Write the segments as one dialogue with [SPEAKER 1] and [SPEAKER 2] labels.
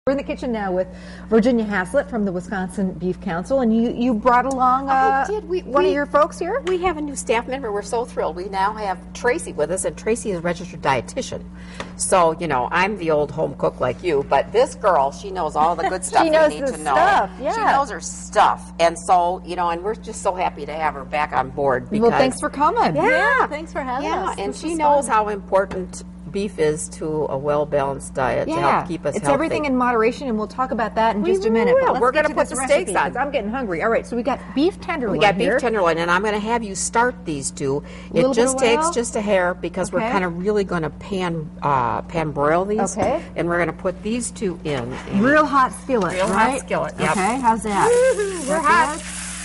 [SPEAKER 1] We're in the kitchen now with Virginia Haslett from the Wisconsin Beef Council, and you brought along one of your folks here?
[SPEAKER 2] We have a new staff member. We're so thrilled. We now have Tracy with us, and Tracy is a registered dietitian. So, you know, I'm the old home cook like you, but this girl, she knows all the good stuff
[SPEAKER 1] she knows
[SPEAKER 2] we need
[SPEAKER 1] the
[SPEAKER 2] to know.
[SPEAKER 1] Stuff, yeah.
[SPEAKER 2] She knows her stuff. And so, you know, and we're just so happy to have her back on board. Because,
[SPEAKER 1] well, thanks for coming.
[SPEAKER 3] Yeah, thanks for having us.
[SPEAKER 2] Yeah, and
[SPEAKER 3] this
[SPEAKER 2] she knows how important beef is to a well-balanced diet to help keep us
[SPEAKER 1] it's
[SPEAKER 2] healthy.
[SPEAKER 1] Everything in moderation, and we'll talk about that in just a minute.
[SPEAKER 2] But we're going to put the steaks on.
[SPEAKER 1] I'm getting hungry. All right, so we got beef tenderloin.
[SPEAKER 2] We got
[SPEAKER 1] here.
[SPEAKER 2] beef tenderloin, and I'm going to have you start these two. It just takes just a hair because we're kind of really going to pan broil these.
[SPEAKER 1] Okay.
[SPEAKER 2] And we're going to put these two in.
[SPEAKER 1] Real hot skillet.
[SPEAKER 2] Real
[SPEAKER 1] right?
[SPEAKER 2] hot skillet. Yep.
[SPEAKER 1] Okay, how's that?
[SPEAKER 2] We're hot.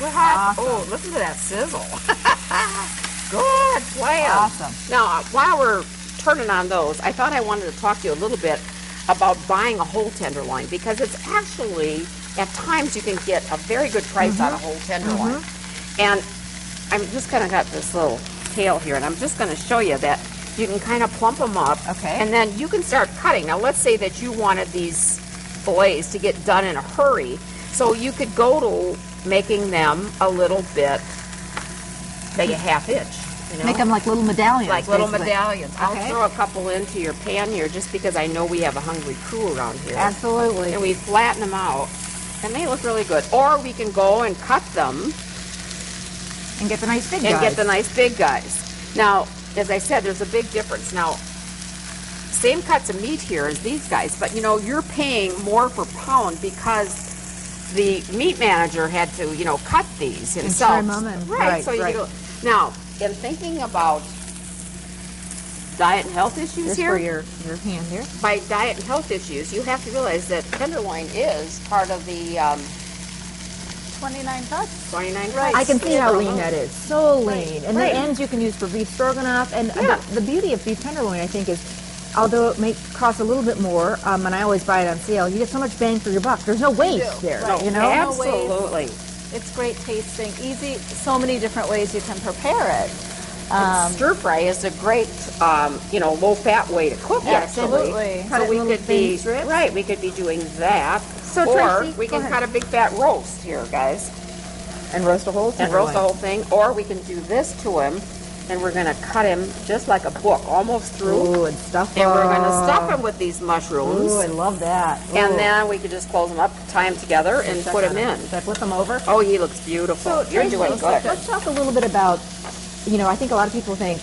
[SPEAKER 2] We're hot.
[SPEAKER 1] Awesome.
[SPEAKER 2] Oh, listen to that sizzle. Good plan.
[SPEAKER 1] Awesome.
[SPEAKER 2] Now, while we're turning on those, I thought I wanted to talk to you a little bit about buying a whole tenderloin, because it's actually, at times you can get a very good price on a whole tenderloin. And I'm just kind of got this little tail here, and I'm just going to show you that you can kind of plump them up, and then you can start cutting. Now, let's say that you wanted these fillets to get done in a hurry, so you could go to making them a little bit, maybe a half inch. You know?
[SPEAKER 1] Make them like little medallions.
[SPEAKER 2] Like little medallions. I'll throw a couple into your pan here just because I know we have a hungry crew around here.
[SPEAKER 1] Absolutely.
[SPEAKER 2] And we flatten them out, and they look really good. Or we can go and cut them.
[SPEAKER 1] And get the nice big guys.
[SPEAKER 2] And get the nice big guys. Now, as I said, there's a big difference. Now, same cuts of meat here as these guys, but you know, you're paying more per pound because the meat manager had to, you know, cut these himself.
[SPEAKER 1] And trim them and,
[SPEAKER 2] right, so you go. Now, in thinking about diet and health issues
[SPEAKER 1] Just
[SPEAKER 2] here,
[SPEAKER 1] for your hand here.
[SPEAKER 2] by diet and health issues, you have to realize that tenderloin is part of the
[SPEAKER 3] 29 cuts.
[SPEAKER 2] 29
[SPEAKER 3] Right.
[SPEAKER 1] I can see how lean that is. So lean. And
[SPEAKER 2] Right.
[SPEAKER 1] the ends you can use for beef stroganoff. And the beauty of beef tenderloin, I think, is although it may cost a little bit more, and I always buy it on sale, you get so much bang for your buck. There's no waste there,
[SPEAKER 3] Right.
[SPEAKER 1] you know?
[SPEAKER 2] Absolutely.
[SPEAKER 3] It's great tasting, easy, so many different ways you can prepare it.
[SPEAKER 2] Stir fry is a great, you know, low-fat way to cook.
[SPEAKER 3] Absolutely.
[SPEAKER 2] So we could be we could be doing that, or
[SPEAKER 1] Tracy,
[SPEAKER 2] we can cut a big fat roast here, guys,
[SPEAKER 1] And roast a whole
[SPEAKER 2] and roast the whole thing. Or we can do this to him, and we're going to cut him just like a book, almost through.
[SPEAKER 1] Ooh, and stuff
[SPEAKER 2] And we're going to stuff him with these mushrooms.
[SPEAKER 1] Ooh, I love that.
[SPEAKER 2] And
[SPEAKER 1] Ooh.
[SPEAKER 2] then we could just close them up, tie them together, and put them in.
[SPEAKER 1] Should I flip them over?
[SPEAKER 2] Oh, he looks beautiful.
[SPEAKER 1] So,
[SPEAKER 2] You're
[SPEAKER 1] Tracy,
[SPEAKER 2] doing good.
[SPEAKER 1] let's talk a little bit about, you know, I think a lot of people think,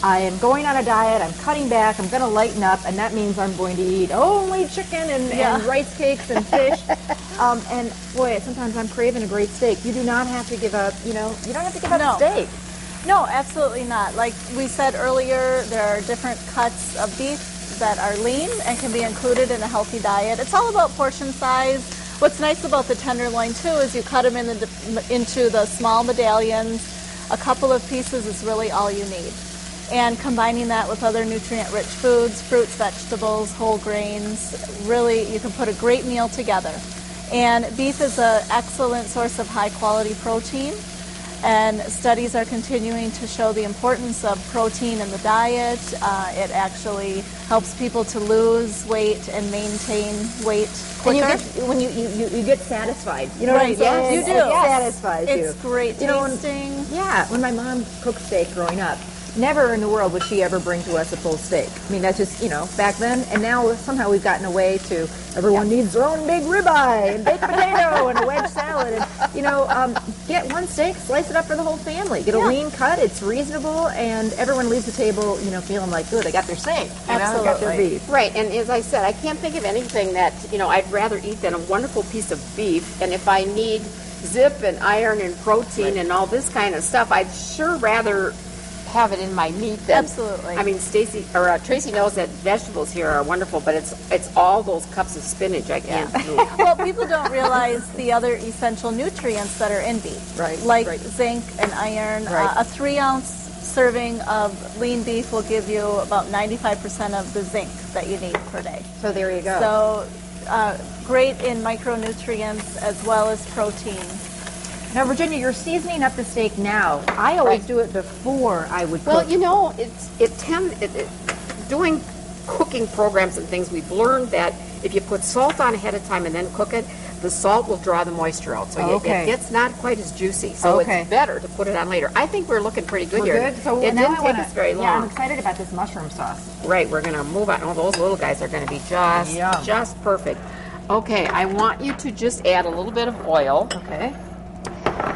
[SPEAKER 1] I am going on a diet, I'm cutting back, I'm going to lighten up, and that means I'm going to eat only chicken and rice cakes and fish. And boy, sometimes I'm craving a great steak. You do not have to give up, you know, you don't have to give up steak.
[SPEAKER 3] No, absolutely not. Like we said earlier, there are different cuts of beef that are lean and can be included in a healthy diet. It's all about portion size. What's nice about the tenderloin too is you cut them into the small medallions. A couple of pieces is really all you need. And combining that with other nutrient-rich foods, fruits, vegetables, whole grains, really you can put a great meal together. And beef is an excellent source of high-quality protein. And studies are continuing to show the importance of protein in the diet. It actually helps people to lose weight and maintain weight quicker.
[SPEAKER 1] And when you get satisfied. You know what I'm saying?
[SPEAKER 3] Yes, you do.
[SPEAKER 1] It satisfies you.
[SPEAKER 3] It's great tasting.
[SPEAKER 1] When my mom cooked steak growing up, never in the world would she ever bring to us a full steak. I mean, that's just, you know, back then. And now somehow we've gotten away to everyone needs their own big ribeye and baked potato and a wedge salad. And, you know, get one steak, slice it up for the whole family. Get a lean cut. It's reasonable. And everyone leaves the table, you know, feeling like, good, they got their steak. You know, they got their beef.
[SPEAKER 2] Right, and as I said, I can't think of anything that, you know, I'd rather eat than a wonderful piece of beef. And if I need zip and iron and protein and all this kind of stuff, I'd sure rather have it in my meat than,
[SPEAKER 3] Absolutely.
[SPEAKER 2] I mean, Tracy knows that vegetables here are wonderful, but it's all those cups of spinach I can't do.
[SPEAKER 3] Well, people don't realize the other essential nutrients that are in beef, like zinc and iron. A 3-ounce serving of lean beef will give you about 95% of the zinc that you need per day.
[SPEAKER 1] So there you go.
[SPEAKER 3] So great in micronutrients as well as protein.
[SPEAKER 1] Now, Virginia, you're seasoning up the steak now. I always do it before I would cook.
[SPEAKER 2] Well, you know, doing cooking programs and things, we've learned that if you put salt on ahead of time and then cook it, the salt will draw the moisture out. So it's not quite as juicy. So it's better to put it on later. I think we're looking pretty good here.
[SPEAKER 1] Good. So
[SPEAKER 2] it
[SPEAKER 1] now
[SPEAKER 2] didn't take us very long.
[SPEAKER 1] Yeah, I'm excited about this mushroom sauce.
[SPEAKER 2] Right, we're going to move on. Oh, those little guys are going to be just perfect. Okay, I want you to just add a little bit of oil.
[SPEAKER 1] Okay.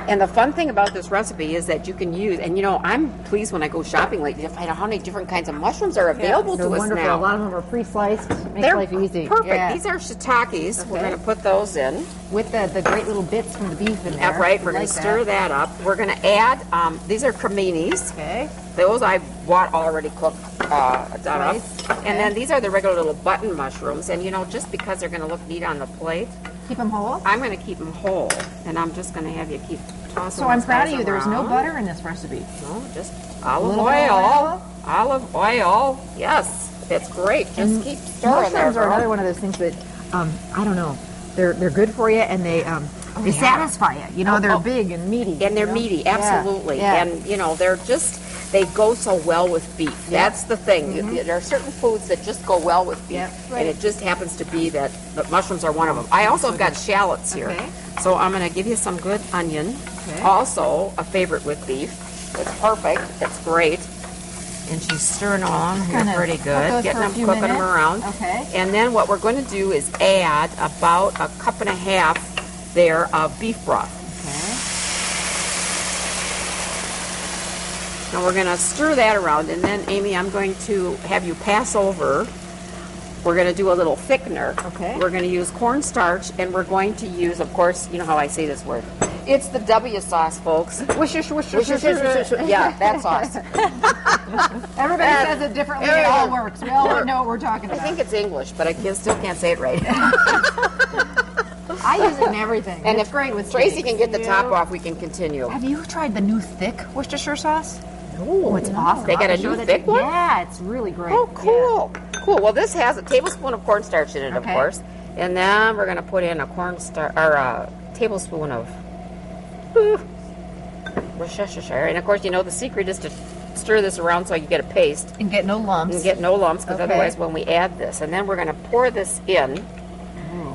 [SPEAKER 2] And the fun thing about this recipe is that you can use, and you know, I'm pleased when I go shopping lately to find out how many different kinds of mushrooms are available to us
[SPEAKER 1] wonderful.
[SPEAKER 2] now.
[SPEAKER 1] A lot of them are pre-sliced. Makes
[SPEAKER 2] They're
[SPEAKER 1] life easy.
[SPEAKER 2] Perfect.
[SPEAKER 1] Yeah.
[SPEAKER 2] These are shiitakes. We're going to put those in.
[SPEAKER 1] With the great little bits from the beef in there.
[SPEAKER 2] Right, we're going to stir that up. We're going to add, these are creminis.
[SPEAKER 1] Okay.
[SPEAKER 2] Those I bought already cooked, done up.
[SPEAKER 1] Okay.
[SPEAKER 2] And then these are the regular little button mushrooms. And you know, just because they're going to look neat on the plate,
[SPEAKER 1] keep them whole?
[SPEAKER 2] I'm going to keep them whole. And I'm just going to have you keep tossing.
[SPEAKER 1] So I'm proud of you. There's no butter in this recipe.
[SPEAKER 2] No, just olive oil. Olive oil. Yes, it's great. Just keep stirring.
[SPEAKER 1] Mushrooms are another one of those things that, I don't know, they're good for you, and they satisfy you. You know, they're big and meaty.
[SPEAKER 2] And they're meaty, absolutely.
[SPEAKER 1] Yeah.
[SPEAKER 2] And you know, they go so well with beef. That's the thing. There are certain foods that just go well with beef, and it just happens to be that the mushrooms are one of them. I also have got shallots here, so I'm going to give you some good onion. Also a favorite with beef. It's perfect. It's great. And she's stirring along here pretty good, cooking them around.
[SPEAKER 1] Okay.
[SPEAKER 2] And then what we're going to do is add about a cup and a half there of beef broth. Now we're going to stir that around, and then Amy, I'm going to have you pass over. We're going to do a little thickener.
[SPEAKER 1] Okay.
[SPEAKER 2] We're going to use cornstarch, and we're going to use, of course, you know how I say this word. It's the W sauce, folks. Yeah, that sauce.
[SPEAKER 1] Everybody says it differently. It all works. We all know what we're talking about.
[SPEAKER 2] I think it's English, but I still can't say it right.
[SPEAKER 1] I use it in everything.
[SPEAKER 2] And
[SPEAKER 1] it's great with
[SPEAKER 2] Tracy can get the top off, we can continue.
[SPEAKER 1] Have you tried the new thick Worcestershire sauce? No, it's awesome.
[SPEAKER 2] They got a new thick one?
[SPEAKER 1] Yeah, it's really great.
[SPEAKER 2] Oh, cool. Yeah. Cool. Well, this has a tablespoon of cornstarch in it, of course. And then we're going to put in a tablespoon of Worcestershire. And of course, you know, the secret is to stir this around so you get a paste.
[SPEAKER 1] And get no lumps.
[SPEAKER 2] And get no lumps, because otherwise when we add this, and then we're going to pour this in,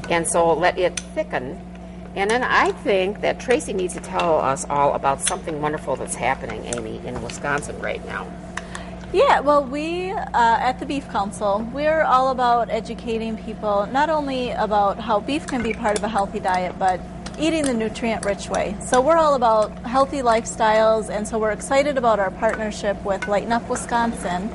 [SPEAKER 2] and so let it thicken. And then I think that Tracy needs to tell us all about something wonderful that's happening, Amy, in Wisconsin right now.
[SPEAKER 3] Yeah, well, we at the Beef Council, we're all about educating people not only about how beef can be part of a healthy diet, but eating the nutrient-rich way. So we're all about healthy lifestyles, and so we're excited about our partnership with Lighten Up Wisconsin.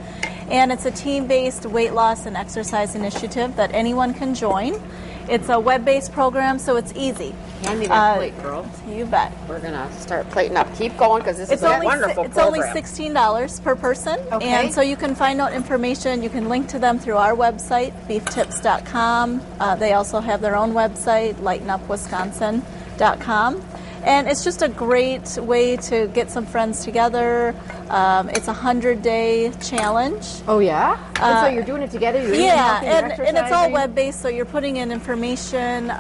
[SPEAKER 3] And it's a team-based weight loss and exercise initiative that anyone can join. It's a web-based program, so it's easy.
[SPEAKER 2] Hand me that plate, girl.
[SPEAKER 3] You bet.
[SPEAKER 2] We're going to start plating up. Keep going, because this is a wonderful
[SPEAKER 3] It's
[SPEAKER 2] program.
[SPEAKER 3] only $16 per person.
[SPEAKER 1] Okay.
[SPEAKER 3] And so you can find out information. You can link to them through our website, beeftips.com. They also have their own website, lightenupwisconsin.com. And it's just a great way to get some friends together. It's a 100-day challenge.
[SPEAKER 1] Oh, yeah? And so you're doing it together? You're
[SPEAKER 3] and it's all web-based, so you're putting in information.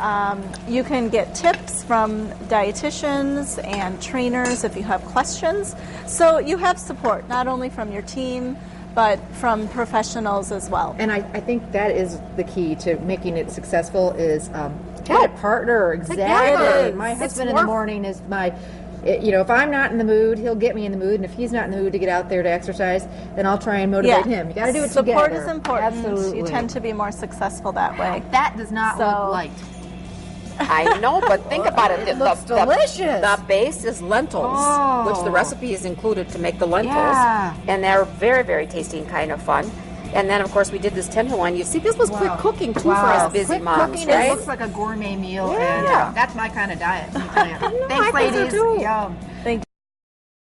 [SPEAKER 3] You can get tips from dietitians and trainers if you have questions. So you have support, not only from your team, but from professionals as well.
[SPEAKER 1] And I think that is the key to making it successful is get a partner. Exactly. My husband in the morning is if I'm not in the mood, he'll get me in the mood. And if he's not in the mood to get out there to exercise, then I'll try and motivate him. You got to do it together.
[SPEAKER 3] Support is important.
[SPEAKER 1] Absolutely.
[SPEAKER 3] You tend to be more successful that way.
[SPEAKER 1] That does not look light.
[SPEAKER 2] I know, but think about it.
[SPEAKER 1] It looks delicious.
[SPEAKER 2] The base is lentils, which the recipe is included to make the lentils.
[SPEAKER 1] Yeah.
[SPEAKER 2] And they're very, very tasty and kind of fun. And then, of course, we did this tenderloin. You see, this was quick cooking, too, for us busy
[SPEAKER 1] quick
[SPEAKER 2] moms,
[SPEAKER 1] cooking,
[SPEAKER 2] right?
[SPEAKER 1] It looks like a gourmet meal.
[SPEAKER 2] Yeah.
[SPEAKER 1] And that's my kind of diet.
[SPEAKER 2] I
[SPEAKER 1] Thanks,
[SPEAKER 2] think so,
[SPEAKER 1] ladies.
[SPEAKER 2] too.
[SPEAKER 1] Yum.